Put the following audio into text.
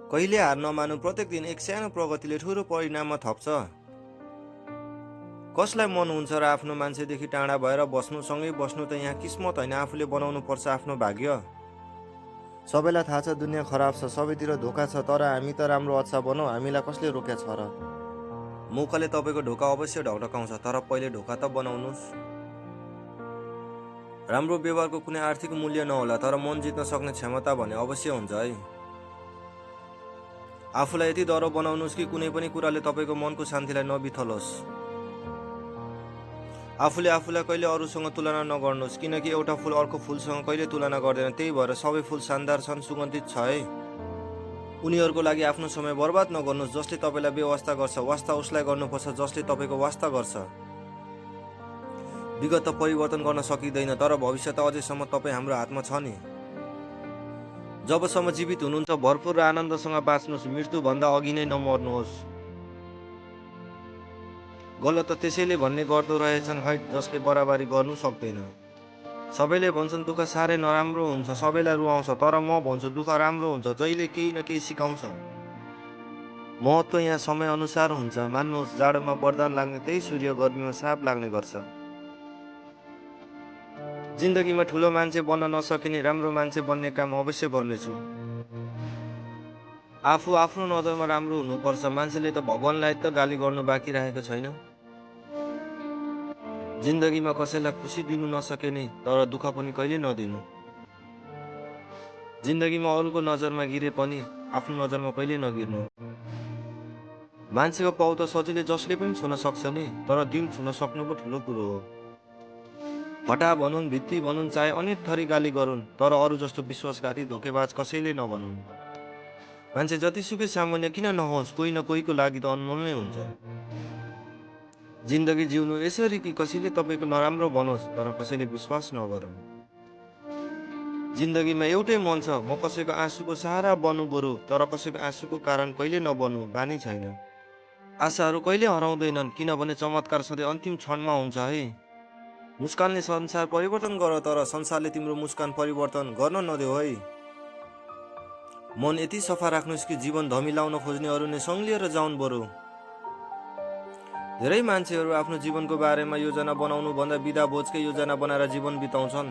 कहिले हार नमानु, प्रत्येक दिन एक सानो प्रगतिले ठुलो परिणाममा थप्छ। कसलाई मन हुन्छ र आफ्नो मान्छेदेखि टाढा भएर बस्नु? सँगै बस्नु त यहाँ किस्मत होइन, आफूले बनाउनु पर्छ आफ्नो भाग्य। सबैलाई थाहा छ दुनियाँ खराब छ, सबैतिर धोका छ, तर हामी त राम्रो अच्छा बनौँ, हामीलाई कसले रोकेको छ र? मुखले तपाईँको ढोका अवश्य ढकढकाउँछ, तर पहिले ढोका त बनाउनुहोस्। राम्रो व्यवहारको कुनै आर्थिक मूल्य नहोला, तर मन जित्न सक्ने क्षमता भने अवश्य हुन्छ है। आफूलाई यति डरो बनाउनुहोस् कि कुनै पनि कुराले तपाईँको मनको शान्तिलाई नबिथलोस्। आफूले आफूलाई कहिले अरूसँग तुलना नगर्नुहोस्, किनकि एउटा फुल अर्को फुलसँग कहिले तुलना गर्दैन। त्यही भएर सबै फुल शानदार छन्, सुगन्धित छ है। उनीहरूको लागि आफ्नो समय बर्बाद नगर्नुहोस्। जसले तपाईँलाई बेवास्ता गर्छ, वास्ता उसलाई गर्नुपर्छ जसले तपाईँको वास्ता गर्छ। विगत त परिवर्तन गर्न सकिँदैन, तर भविष्य त अझैसम्म तपाईँ हाम्रो हातमा छ नि। जबसम्म जीवित हुनुहुन्छ भरपुर र आनन्दसँग बाँच्नुहोस्, मृत्युभन्दा अघि नै नमर्नुहोस्। गलत त त्यसैले भन्ने गर्दो रहेछन् है जसले बराबरी गर्नु सक्दैन। सबैले भन्छन् दुःख साह्रै नराम्रो हुन्छ, सबैलाई रुवाउँछ, तर म भन्छु दुःख राम्रो हुन्छ, जहिले केही न केही सिकाउँछ। महत्त्व यहाँ समय अनुसार हुन्छ। मान्नुहोस्, जाडोमा वरदान लाग्ने त्यही सूर्य गर्मीमा साप लाग्ने गर्छ। जिन्दगीमा ठुलो मान्छे बन्न नसकिने राम्रो मान्छे बन्ने काम अवश्य गर्नेछु। आफू आफ्नो नजरमा राम्रो हुनुपर्छ। मान्छेले त भगवानलाई त गाली गर्नु बाँकी राखेको छैन। जिन्दगीमा कसैलाई खुसी दिनु नसके नि, तर दुःख पनि कहिले नदिनु। जिन्दगीमा अरूको नजरमा गिरे पनि आफ्नो नजरमा कहिले नगिर्नु। मान्छेको पाउ त सजिलै जसले पनि छुन सक्छ नि, तर दिल छुन सक्नु पो ठुलो कुरो हो। भटा भनुन्, भित्ती भनुन्, चाहे अनेक थरी गाली गरून्, तर अरू जस्तो विश्वासघाती धोकेबाज कसैले नभनुन्। मान्छे जतिसुकै सामान्य किन नहोस्, कोही न कोहीको लागि त अनमोल नै हुन्छ। जिन्दगी जिउनु यसरी कि कसैले तपाईँको नराम्रो बनोस्, तर कसैले विश्वास नगरौँ। जिन्दगीमा एउटै मन छ, म कसैको आँसुको सहारा बनु बरु, तर कसैको आँसुको कारण कहिले नबनु, बानी छैन। आशाहरू कहिले हराउँदैनन्, किनभने चमत्कार सधैँ अन्तिम क्षणमा हुन्छ है। मुस्कानले संसार परिवर्तन गर, तर संसारले तिम्रो मुस्कान परिवर्तन गर्न नदेऊ है। मन यति सफा राख्नुहोस् कि जीवन धमिलाउन खोज्नेहरू नै सङ्लिएर जाउन् बरु। धेरै मान्छेहरू आफ्नो जीवनको बारेमा योजना बनाउनु भन्दा बिदा भोजकै योजना बनाएर जीवन बिताउँछन्।